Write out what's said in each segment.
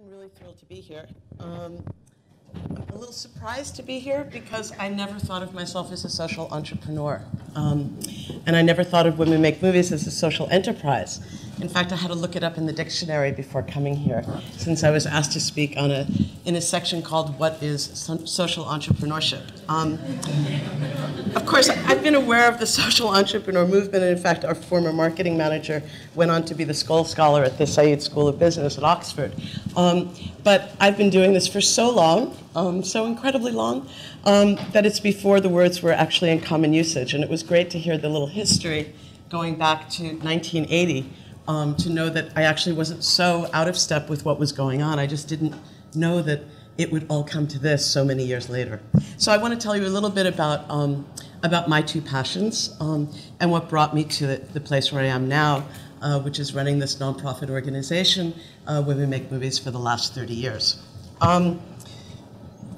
I'm really thrilled to be here. I'm a little surprised to be here because I never thought of myself as a social entrepreneur. And I never thought of Women Make Movies as a social enterprise. In fact, I had to look it up in the dictionary before coming here, since I was asked to speak in a section called What is Social Entrepreneurship? Of course, I've been aware of the social entrepreneur movement, and in fact, our former marketing manager went on to be the Skoll Scholar at the Said School of Business at Oxford. But I've been doing this for so long, so incredibly long, that it's before the words were actually in common usage. And it was great to hear the little history going back to 1980, to know that I actually wasn't so out of step with what was going on. I just didn't know that it would all come to this so many years later. So I want to tell you a little bit about my two passions and what brought me to the place where I am now, which is running this nonprofit organization, Women Make Movies, for the last 30 years.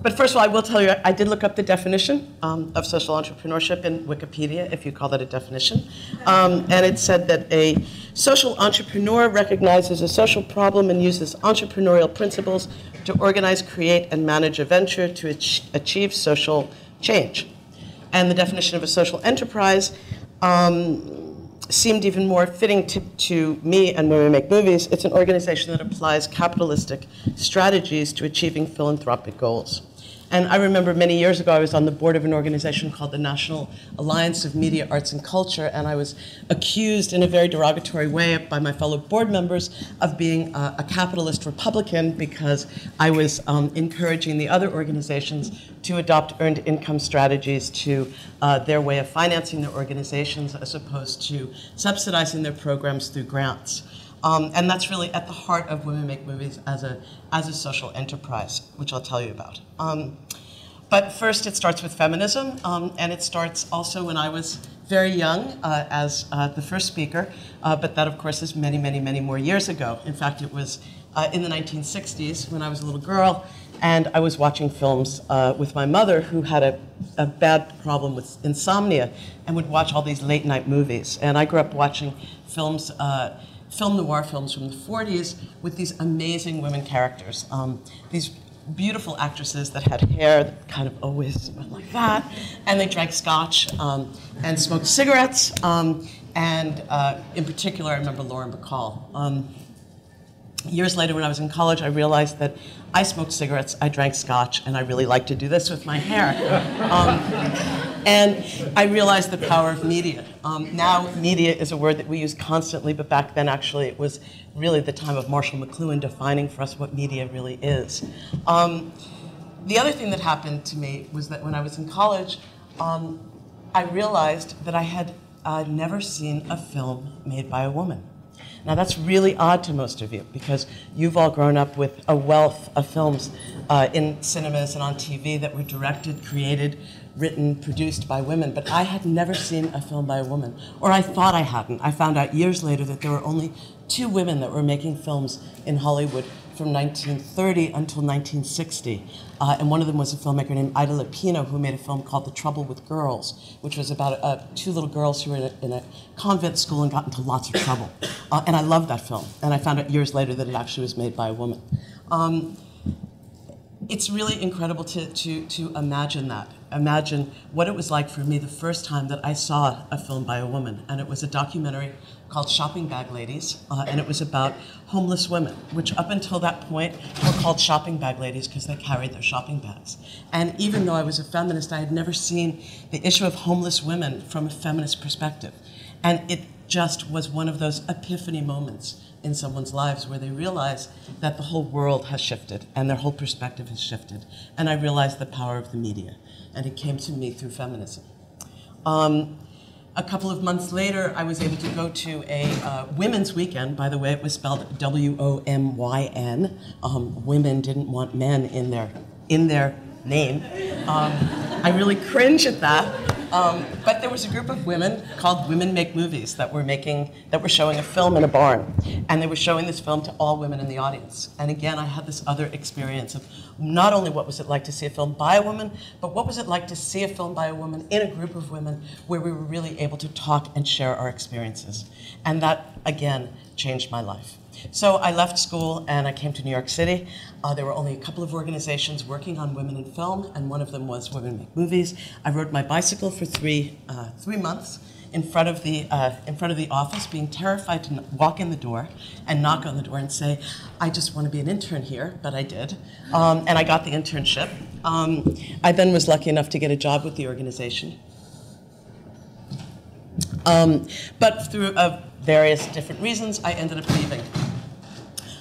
But first of all, I will tell you, I did look up the definition of social entrepreneurship in Wikipedia, if you call that a definition. And it said that a social entrepreneur recognizes a social problem and uses entrepreneurial principles to organize, create, and manage a venture to achieve social change. And the definition of a social enterprise seemed even more fitting to me and Women Make Movies. It's an organization that applies capitalistic strategies to achieving philanthropic goals. And I remember many years ago, I was on the board of an organization called the National Alliance of Media, Arts, and Culture, and I was accused in a very derogatory way by my fellow board members of being a capitalist Republican because I was encouraging the other organizations to adopt earned income strategies to their way of financing their organizations as opposed to subsidizing their programs through grants. And that's really at the heart of Women Make Movies as a social enterprise, which I'll tell you about. But first, it starts with feminism, and it starts also when I was very young as the first speaker, but that, of course, is many, many, many more years ago. In fact, it was in the 1960s when I was a little girl, and I was watching films with my mother, who had a bad problem with insomnia and would watch all these late-night movies. And I grew up watching films, film noir films from the 40s with these amazing women characters, these beautiful actresses that had hair that kind of always went like that, and they drank scotch and smoked cigarettes, and in particular, I remember Lauren Bacall. Years later, when I was in college, I realized that I smoked cigarettes, I drank scotch, and I really like to do this with my hair. And I realized the power of media. Now, media is a word that we use constantly, but back then, actually, it was really the time of Marshall McLuhan defining for us what media really is. The other thing that happened to me was that when I was in college, I realized that I had never seen a film made by a woman. Now, that's really odd to most of you because you've all grown up with a wealth of films in cinemas and on TV that were directed, created, written, produced by women, but I had never seen a film by a woman, or I thought I hadn't. I found out years later that there were only 2 women that were making films in Hollywood from 1930 until 1960, and one of them was a filmmaker named Ida Lupino, who made a film called The Trouble with Girls, which was about 2 little girls who were in a convent school and got into lots of trouble. And I loved that film, and I found out years later that it actually was made by a woman. It's really incredible to imagine that. Imagine what it was like for me the first time that I saw a film by a woman. And it was a documentary called Shopping Bag Ladies, and it was about homeless women, which up until that point were called shopping bag ladies because they carried their shopping bags. And even though I was a feminist, I had never seen the issue of homeless women from a feminist perspective. And it just was one of those epiphany moments in someone's lives where they realize that the whole world has shifted and their whole perspective has shifted. And I realized the power of the media, and it came to me through feminism. A couple of months later, I was able to go to a women's weekend. By the way, it was spelled W-O-M-Y-N. Women didn't want men in their name. I really cringe at that. But there was a group of women called Women Make Movies that were showing a film in a barn. And they were showing this film to all women in the audience. And again, I had this other experience of not only what was it like to see a film by a woman, but what was it like to see a film by a woman in a group of women where we were really able to talk and share our experiences. And that, again, changed my life. So I left school and I came to New York City. There were only a couple of organizations working on women in film, and one of them was Women Make Movies. I rode my bicycle for three months in front of the office, being terrified to walk in the door and knock on the door and say, "I just want to be an intern here," but I did, and I got the internship. I then was lucky enough to get a job with the organization. But through various different reasons, I ended up leaving.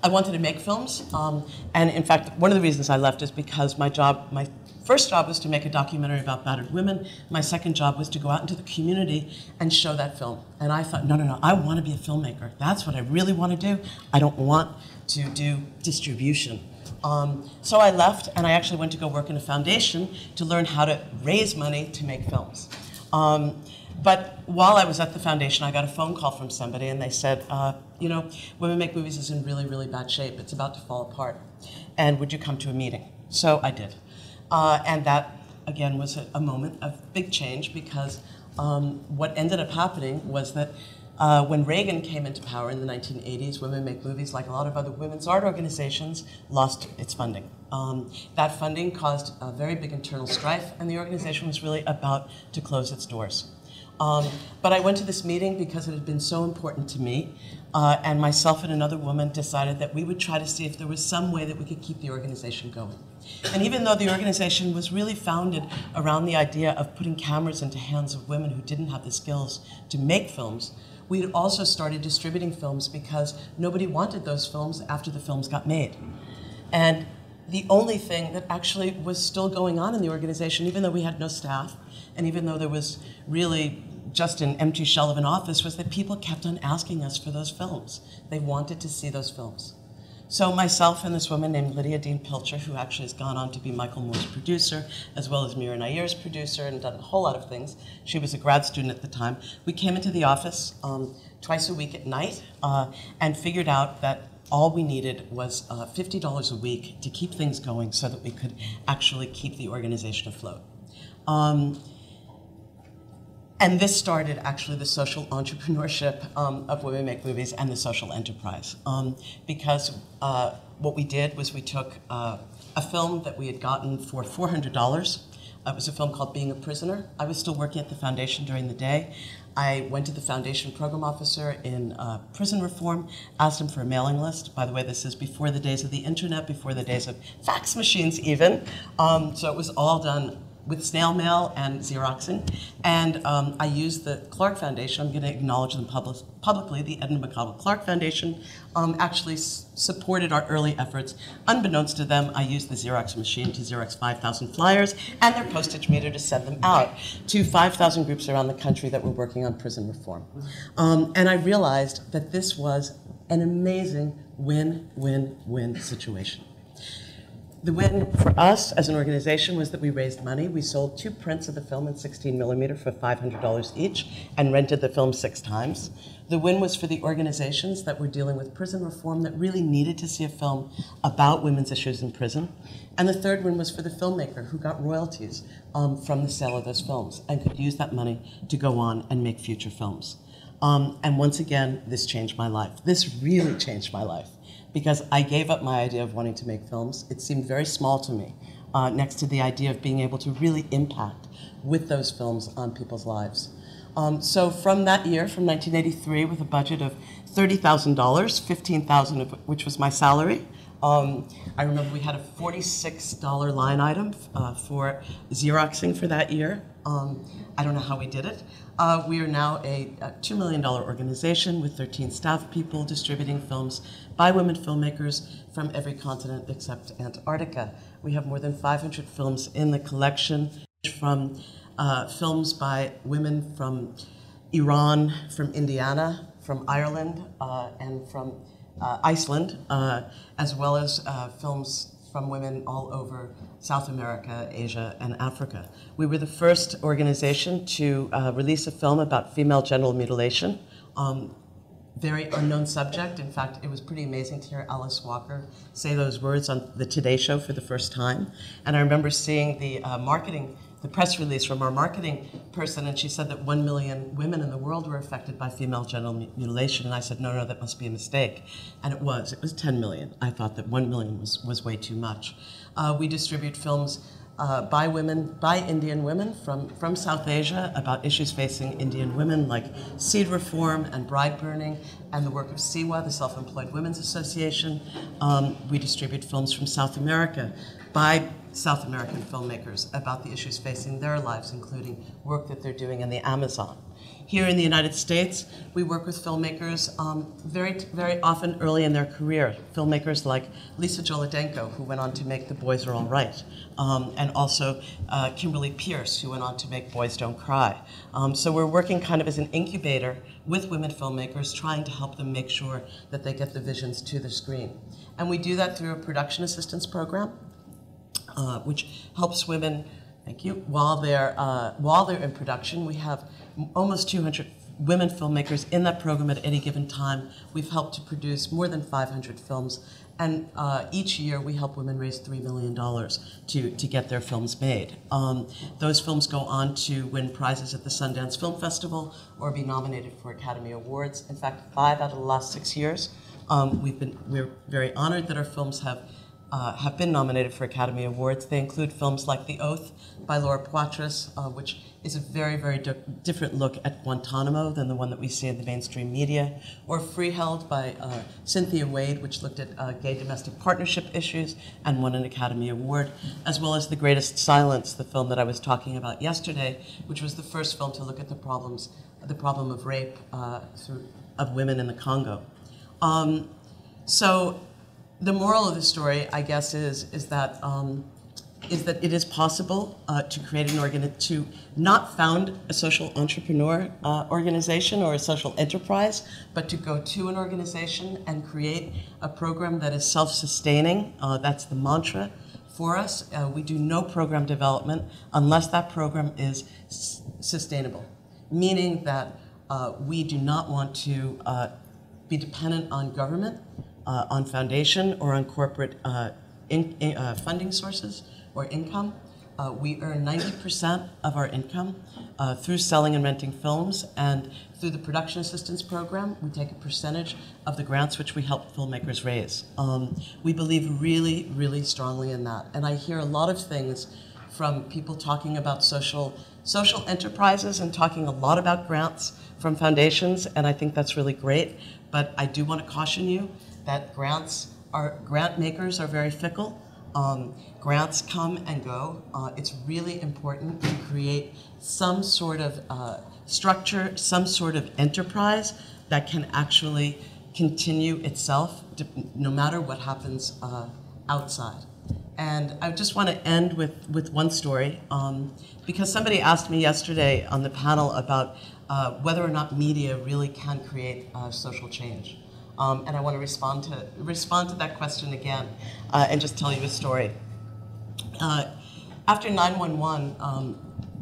I wanted to make films, and in fact, one of the reasons I left is because my first job was to make a documentary about battered women. My second job was to go out into the community and show that film. And I thought, no, I want to be a filmmaker. That's what I really want to do. I don't want to do distribution. So I left, and I actually went to go work in a foundation to learn how to raise money to make films. But while I was at the foundation, I got a phone call from somebody, and they said, Women Make Movies is in really, really bad shape. It's about to fall apart. And would you come to a meeting? So I did. And that, again, was a moment of big change, because what ended up happening was that when Reagan came into power in the 1980s, Women Make Movies, like a lot of other women's art organizations, lost its funding. That funding caused a very big internal strife, and the organization was really about to close its doors. But I went to this meeting because it had been so important to me, and myself and another woman decided that we would try to see if there was some way that we could keep the organization going. And even though the organization was really founded around the idea of putting cameras into hands of women who didn't have the skills to make films, we had also started distributing films because nobody wanted those films after the films got made. And the only thing that actually was still going on in the organization, even though we had no staff, and even though there was really just an empty shell of an office, was that people kept on asking us for those films. They wanted to see those films. So myself and this woman named Lydia Dean Pilcher, who actually has gone on to be Michael Moore's producer, as well as Mira Nair's producer, and done a whole lot of things. She was a grad student at the time. We came into the office twice a week at night and figured out that all we needed was $50 a week to keep things going so that we could actually keep the organization afloat. And this started actually the social entrepreneurship of Women Make Movies and the social enterprise. Because what we did was we took a film that we had gotten for $400. It was a film called Being a Prisoner. I was still working at the foundation during the day. I went to the foundation program officer in prison reform, asked him for a mailing list. By the way, this is before the days of the internet, before the days of fax machines even. So it was all done with snail mail and Xeroxing. And I used the Clark Foundation. I'm going to acknowledge them publicly. The Edna McConnell Clark Foundation actually supported our early efforts. Unbeknownst to them, I used the Xerox machine to Xerox 5,000 flyers and their postage meter to send them out to 5,000 groups around the country that were working on prison reform. And I realized that this was an amazing win-win-win situation. The win for us as an organization was that we raised money. We sold 2 prints of the film in 16mm for $500 each and rented the film 6 times. The win was for the organizations that were dealing with prison reform that really needed to see a film about women's issues in prison. And the third win was for the filmmaker who got royalties from the sale of those films and could use that money to go on and make future films. And once again, this changed my life. This really changed my life, because I gave up my idea of wanting to make films. It seemed very small to me, next to the idea of being able to really impact with those films on people's lives. So from that year, from 1983, with a budget of $30,000, $15,000 of which was my salary, I remember we had a $46 line item for Xeroxing for that year. I don't know how we did it. We are now a $2 million organization with 13 staff people distributing films by women filmmakers from every continent except Antarctica. We have more than 500 films in the collection, from films by women from Iran, from Indiana, from Ireland, and from Iceland, as well as films from women all over South America, Asia, and Africa. We were the first organization to release a film about female genital mutilation. Very unknown subject. In fact, it was pretty amazing to hear Alice Walker say those words on the Today Show for the first time. And I remember seeing the marketing the press release from our marketing person, and she said that 1 million women in the world were affected by female genital mutilation. And I said, no, that must be a mistake. And it was 10 million. I thought that 1 million was way too much. We distribute films by Indian women from South Asia about issues facing Indian women like seed reform and bride burning, and the work of SIWA, the Self-Employed Women's Association. We distribute films from South America by South American filmmakers about the issues facing their lives, including work that they're doing in the Amazon. Here in the United States, we work with filmmakers very often early in their career. Filmmakers like Lisa Jolodenko, who went on to make The Boys Are All Right, and also Kimberly Pierce, who went on to make Boys Don't Cry. So we're working kind of as an incubator with women filmmakers, trying to help them make sure that they get the visions to the screen. And we do that through a production assistance program, which helps women, thank you, while they're in production. We have almost 200 women filmmakers in that program at any given time. We've helped to produce more than 500 films, and each year we help women raise $3 million to get their films made. Those films go on to win prizes at the Sundance Film Festival or be nominated for Academy Awards. In fact, 5 out of the last 6 years, we're very honored that our films have been nominated for Academy Awards. They include films like The Oath by Laura Poitras, which is a very different look at Guantanamo than the one that we see in the mainstream media, or Freeheld by Cynthia Wade, which looked at gay domestic partnership issues and won an Academy Award, as well as The Greatest Silence, the film that I was talking about yesterday, which was the first film to look at the problem of rape of women in the Congo. So the moral of the story, I guess, is that it is possible to create to not found a social entrepreneur organization or a social enterprise, but to go to an organization and create a program that is self-sustaining. That's the mantra for us. We do no program development unless that program is sustainable, meaning that we do not want to be dependent on government, on foundation, or on corporate funding sources or income. We earn 90% of our income through selling and renting films, and through the production assistance program, we take a percentage of the grants which we help filmmakers raise. We believe really strongly in that, and I hear a lot of things from people talking about social enterprises and talking a lot about grants from foundations, and I think that's really great. But I do want to caution you that grant makers are very fickle. Grants come and go. It's really important to create some sort of structure, some sort of enterprise that can actually continue itself no matter what happens outside. And I just want to end with one story, because somebody asked me yesterday on the panel about whether or not media really can create social change. And I want to respond to that question again and just tell you a story. After 9/11,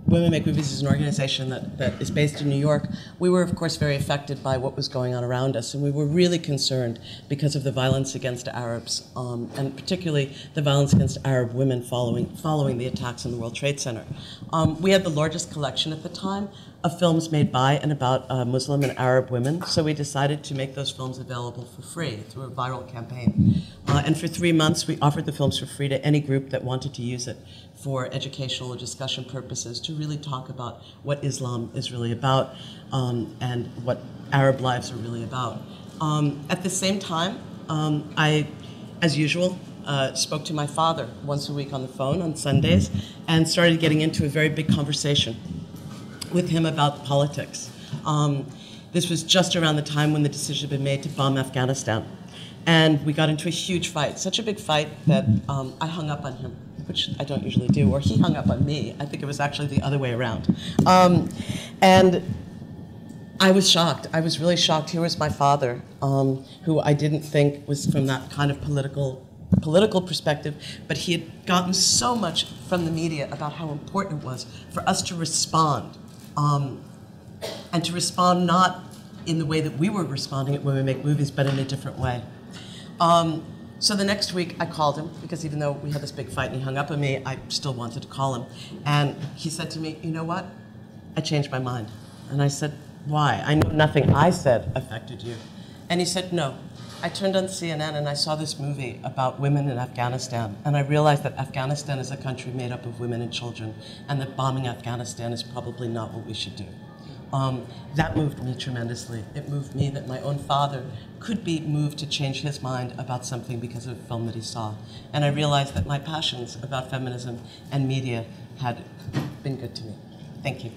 Women Make Movies is an organization that is based in New York. We were, of course, very affected by what was going on around us, and we were really concerned because of the violence against Arabs, and particularly the violence against Arab women following the attacks on the World Trade Center. We had the largest collection at the time of films made by and about Muslim and Arab women, so we decided to make those films available for free through a viral campaign. And for 3 months, we offered the films for free to any group that wanted to use it for educational or discussion purposes, to really talk about what Islam is really about and what Arab lives are really about. At the same time, I, as usual, spoke to my father once a week on the phone on Sundays and started getting into a very big conversation with him about politics. This was just around the time when the decision had been made to bomb Afghanistan. And we got into a huge fight, such a big fight that I hung up on him, which I don't usually do, or he hung up on me. I think it was actually the other way around. And I was shocked. I was really shocked. Here was my father, who I didn't think was from that kind of political perspective, but he had gotten so much from the media about how important it was for us to respond, and to respond not in the way that we were responding at Women Make Movies, but in a different way. So the next week I called him, because even though we had this big fight and he hung up on me, I still wanted to call him. And he said to me, you know what? I changed my mind. And I said, why? I know nothing I said affected you. And he said, no. I turned on CNN and I saw this movie about women in Afghanistan. And I realized that Afghanistan is a country made up of women and children, and that bombing Afghanistan is probably not what we should do. That moved me tremendously. It moved me that my own father could be moved to change his mind about something because of a film that he saw. And I realized that my passions about feminism and media had been good to me. Thank you.